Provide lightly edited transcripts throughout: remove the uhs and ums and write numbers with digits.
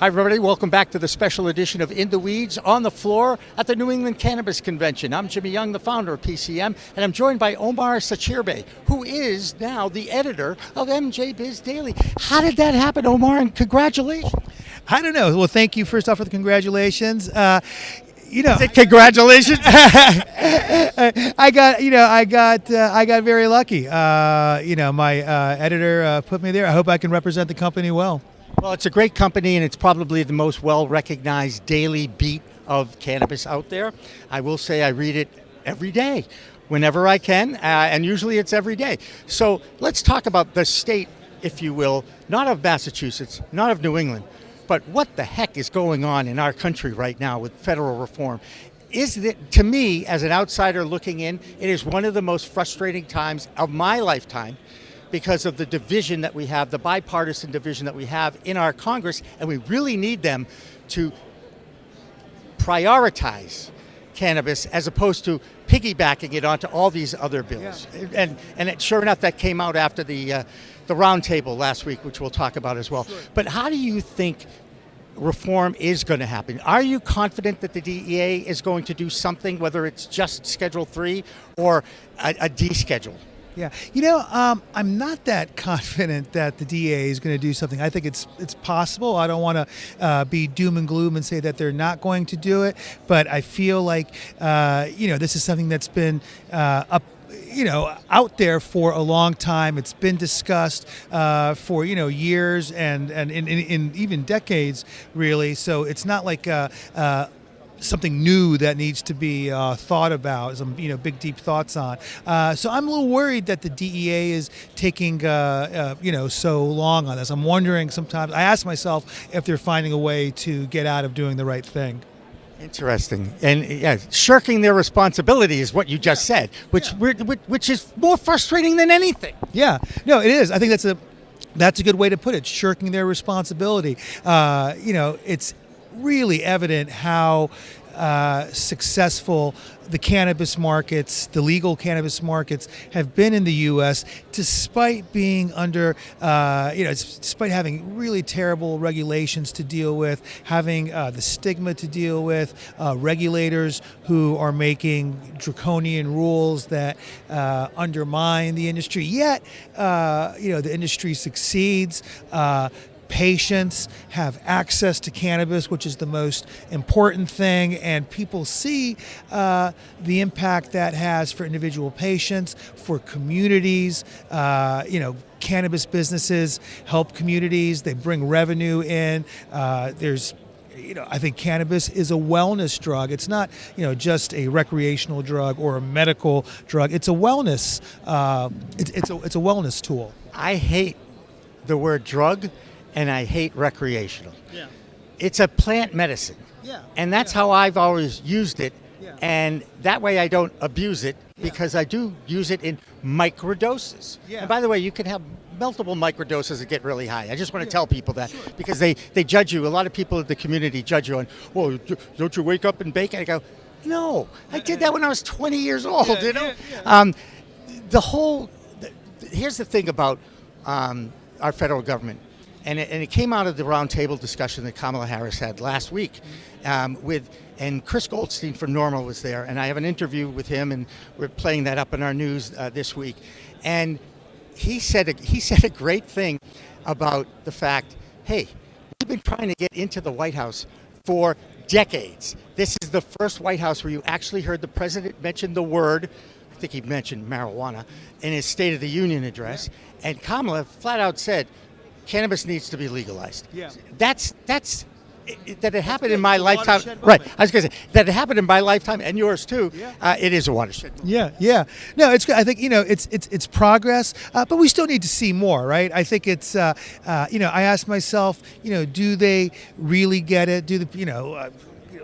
Hi everybody, welcome back to the special edition of In the Weeds on the floor at the New England Cannabis Convention. I'm Jimmy Young, the founder of PCM, and I'm joined by Omar Sacirbey, who is now the editor of MJBiz Daily. How did that happen, Omar, and congratulations? I don't know. Well, thank you first off for the congratulations. Congratulations. I got very lucky. My editor put me there. I hope I can represent the company well. Well, it's a great company, and it's probably the most well-recognized daily beat of cannabis out there. I will say I read it every day, whenever I can, and usually it's every day. So let's talk about the state, if you will, not of Massachusetts, not of New England, but what the heck is going on in our country right now with federal reform? To me, as an outsider looking in, it is one of the most frustrating times of my lifetime, because of the division that we have, the bipartisan division that we have in our Congress, and we really need them to prioritize cannabis as opposed to piggybacking it onto all these other bills. Yeah. And sure enough, that came out after the roundtable last week, which we'll talk about as well. Sure. But how do you think reform is going to happen? Are you confident that the DEA is going to do something, whether it's just Schedule 3 or a deschedule? Yeah, I'm not that confident that the DEA is going to do something. I think it's possible. I don't want to be doom and gloom and say that they're not going to do it, but I feel like this is something that's been out there for a long time. It's been discussed for years and in even decades, really. So it's not like something new that needs to be thought about, some big deep thoughts on. So I'm a little worried that the DEA is taking so long on this. I'm wondering sometimes. I ask myself if they're finding a way to get out of doing the right thing. Interesting. And shirking their responsibility is what you just said, which is more frustrating than anything. Yeah, no, it is. I think that's a good way to put it. Shirking their responsibility. It's really evident how successful the cannabis markets, the legal cannabis markets, have been in the U.S. despite being under, despite having really terrible regulations to deal with, having the stigma to deal with, regulators who are making draconian rules that undermine the industry. Yet, the industry succeeds. Patients have access to cannabis, which is the most important thing, and people see the impact that has for individual patients, for communities. Cannabis businesses help communities. They bring revenue in. I think cannabis is a wellness drug. It's not, just a recreational drug or a medical drug. It's a wellness. It's a wellness tool. I hate the word drug. And I hate recreational. Yeah. It's a plant medicine. Yeah. And that's how I've always used it. Yeah. And that way I don't abuse it, because I do use it in microdoses. Yeah. And by the way, you can have multiple microdoses that get really high. I just want to tell people that, because they judge you. A lot of people in the community judge you on, well, don't you wake up and bake? And I go, no, I did that when I was 20 years old, Here's the thing about our federal government. And it came out of the roundtable discussion that Kamala Harris had last week, and Chris Goldstein from NORML was there, and I have an interview with him, and we're playing that up in our news this week. And he said a great thing about the fact, hey, we've been trying to get into the White House for decades. This is the first White House where you actually heard the president mention the word, I think he mentioned marijuana, in his State of the Union address, and Kamala flat out said, cannabis needs to be legalized. Yeah. That's that it happened in my lifetime. Right. I was going to say that it happened in my lifetime and yours too. Yeah. It is a watershed moment. Yeah. No, it's good. I think it's progress, but we still need to see more, right? I think it's I ask myself, do they really get it?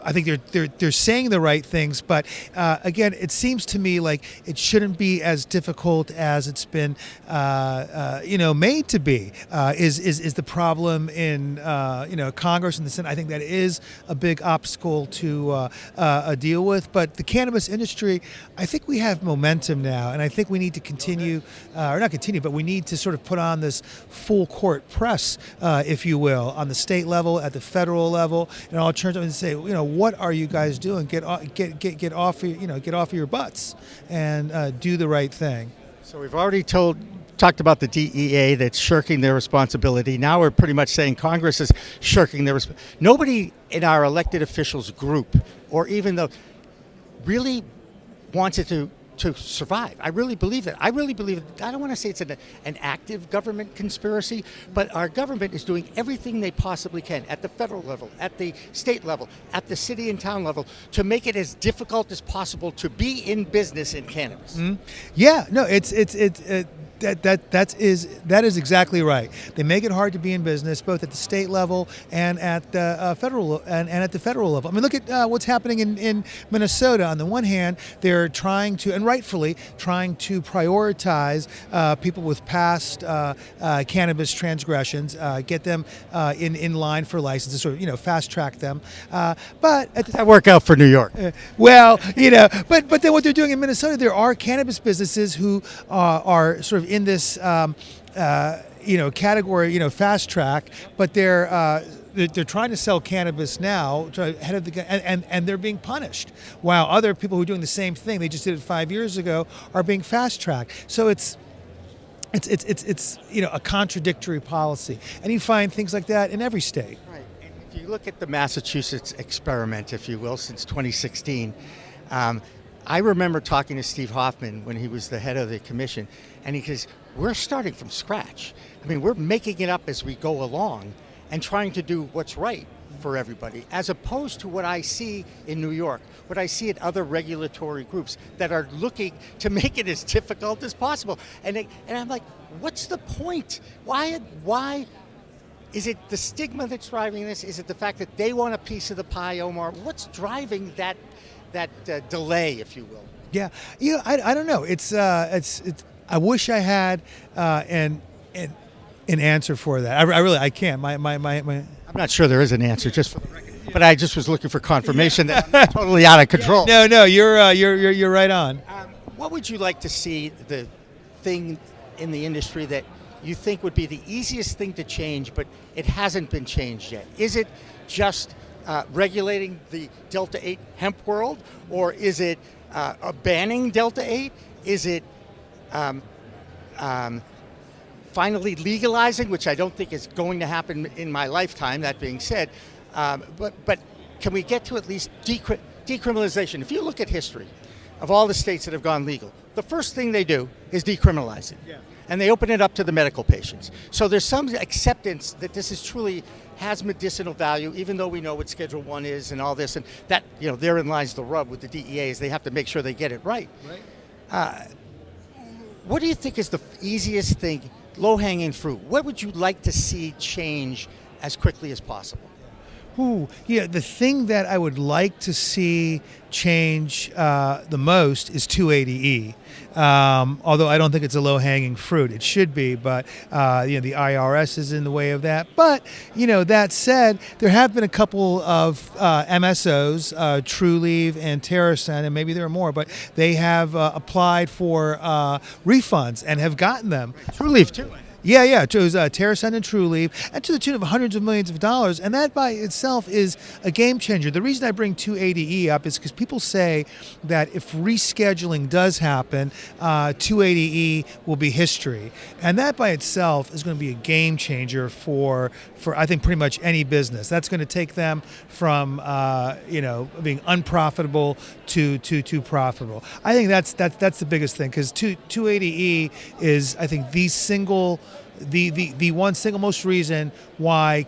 I think they're saying the right things, but again, it seems to me like it shouldn't be as difficult as it's been, made to be. Is the problem in Congress and the Senate? I think that is a big obstacle to deal with. But the cannabis industry, I think we have momentum now, and I think we need to continue, or not continue, but we need to sort of put on this full court press, if you will, on the state level, at the federal level, and all terms of and say, what are you guys doing? Get off your butts and do the right thing. So we've already talked about the DEA that's shirking their responsibility. Now we're pretty much saying Congress is shirking their responsibility. Nobody in our elected officials group, or even the, really wants it to survive. I really believe it. I don't want to say it's an active government conspiracy, but our government is doing everything they possibly can at the federal level, at the state level, at the city and town level to make it as difficult as possible to be in business in cannabis. Mm-hmm. Yeah, no, that is exactly right. They make it hard to be in business, both at the state level and at the federal and at the federal level. I mean, look at what's happening in Minnesota. On the one hand, they're trying to, and rightfully, trying to prioritize people with past cannabis transgressions, get them in line for licenses, sort of fast track them. But that work out for New York? But then what they're doing in Minnesota, there are cannabis businesses who are sort of in this category, fast track, but they're trying to sell cannabis now ahead of the and they're being punished, while other people who are doing the same thing, they just did it 5 years ago, are being fast tracked. So it's a contradictory policy, and you find things like that in every state. Right. And if you look at the Massachusetts experiment, if you will, since 2016. I remember talking to Steve Hoffman when he was the head of the commission, and he says, we're starting from scratch. I mean, we're making it up as we go along and trying to do what's right for everybody, as opposed to what I see in New York, what I see at other regulatory groups that are looking to make it as difficult as possible. And I'm like, what's the point? Why? Is it the stigma that's driving this? Is it the fact that they want a piece of the pie, Omar? What's driving that delay, if you will? Yeah, I don't know. It's I wish I had an answer for that. I can't. I'm not sure there is an answer, just for the record. But I just was looking for confirmation that I'm totally out of control. Yeah. No, you're right on. What would you like to see, the thing in the industry that you think would be the easiest thing to change, but it hasn't been changed yet? Is it just regulating the Delta-8 hemp world, or is it banning Delta-8? Is it finally legalizing, which I don't think is going to happen in my lifetime, that being said, but can we get to at least decriminalization? If you look at history of all the states that have gone legal, the first thing they do is decriminalize it. Yeah. And they open it up to the medical patients. So there's some acceptance that this is truly has medicinal value, even though we know what Schedule I is and all this, and that, therein lies the rub with the DEA, is they have to make sure they get it right. What do you think is the easiest thing, low-hanging fruit? What would you like to see change as quickly as possible? The thing that I would like to see change the most is 280E. Although I don't think it's a low-hanging fruit. It should be, but the IRS is in the way of that. But that said, there have been a couple of MSOs, TrueLeaf and TerraSend, and maybe there are more, but they have applied for refunds and have gotten them. TrueLeaf too. Yeah. It was TerraSend and TrueLeaf, and to the tune of hundreds of millions of dollars, and that by itself is a game changer. The reason I bring 280E up is because people say that if rescheduling does happen, 280E will be history, and that by itself is going to be a game changer for I think pretty much any business. That's going to take them from being unprofitable to profitable. I think that's the biggest thing, because 280E is, I think, the one single most reason why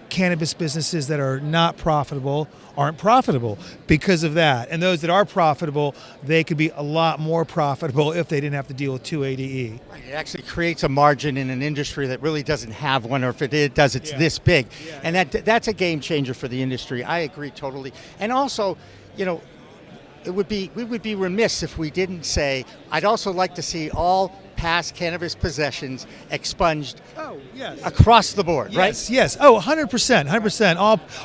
cannabis businesses that are not profitable aren't profitable because of that. And those that are profitable, they could be a lot more profitable if they didn't have to deal with 280E. It actually creates a margin in an industry that really doesn't have one, or if it does, it's this big. And that's a game changer for the industry. I agree totally. And also, we would be remiss if we didn't say, I'd also like to see all past cannabis possessions expunged across the board, right? Yes. Oh, 100%, 100%.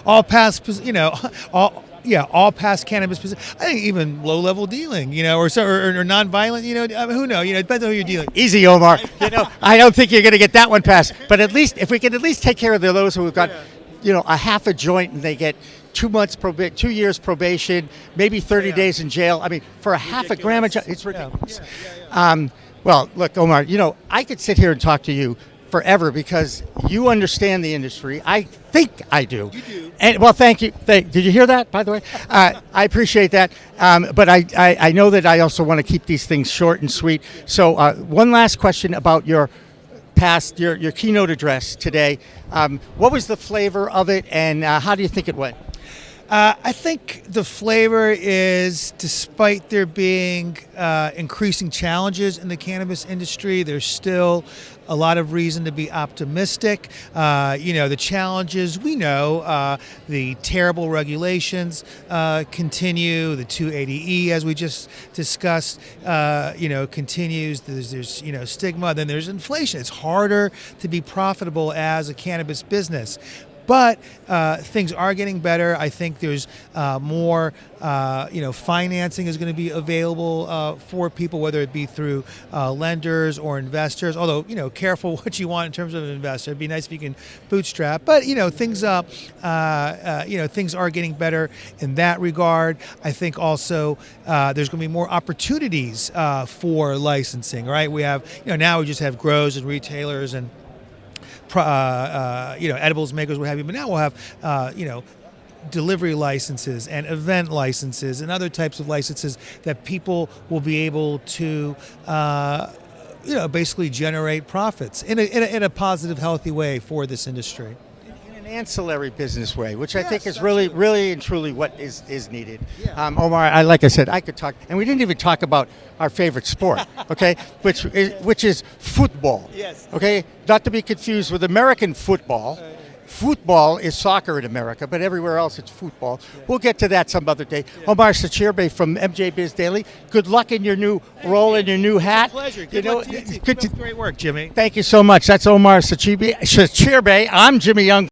All past, all past cannabis possessions. I think even low-level dealing, or non-violent, who knows? It depends on who you're dealing. Easy, Omar. I don't think you're going to get that one passed. But at least, if we can at least take care of those who have got, a half a joint and they get 2 months 2 years probation, maybe 30 days in jail. I mean, for a half a gram of it's ridiculous. Well, look, Omar, I could sit here and talk to you forever because you understand the industry. I think I do. You do. And well, thank you. Did you hear that, by the way? I appreciate that. But I know that I also want to keep these things short and sweet. So one last question about your keynote address today. What was the flavor of it, and how do you think it went? I think the flavor is, despite there being increasing challenges in the cannabis industry, there's still a lot of reason to be optimistic. The challenges, we know, the terrible regulations continue, the 280E, as we just discussed, continues. There's stigma, then there's inflation. It's harder to be profitable as a cannabis business. But things are getting better. I think there's more, financing is going to be available for people, whether it be through lenders or investors. Although, careful what you want in terms of an investor. It'd be nice if you can bootstrap. But things are getting better in that regard. I think also there's going to be more opportunities for licensing. Right? We have, now we just have grows and retailers and edibles makers, what have you. But now we'll have, delivery licenses and event licenses and other types of licenses that people will be able to, basically generate profits in a positive, healthy way for this industry. In an ancillary business way, which I think is really and truly what is needed. Yeah. Omar, like I said, I could talk, and we didn't even talk about our favorite sport, okay, which is football. Yes. Okay, not to be confused with American football. Football is soccer in America, but everywhere else it's football. We'll get to that some other day. Omar Sacirbey from MJBiz Daily. Good luck in your new role and your new hat. It's a pleasure. Good luck to you too. Great work, Jimmy. Thank you so much. That's Omar Sacirbey. I'm Jimmy Young.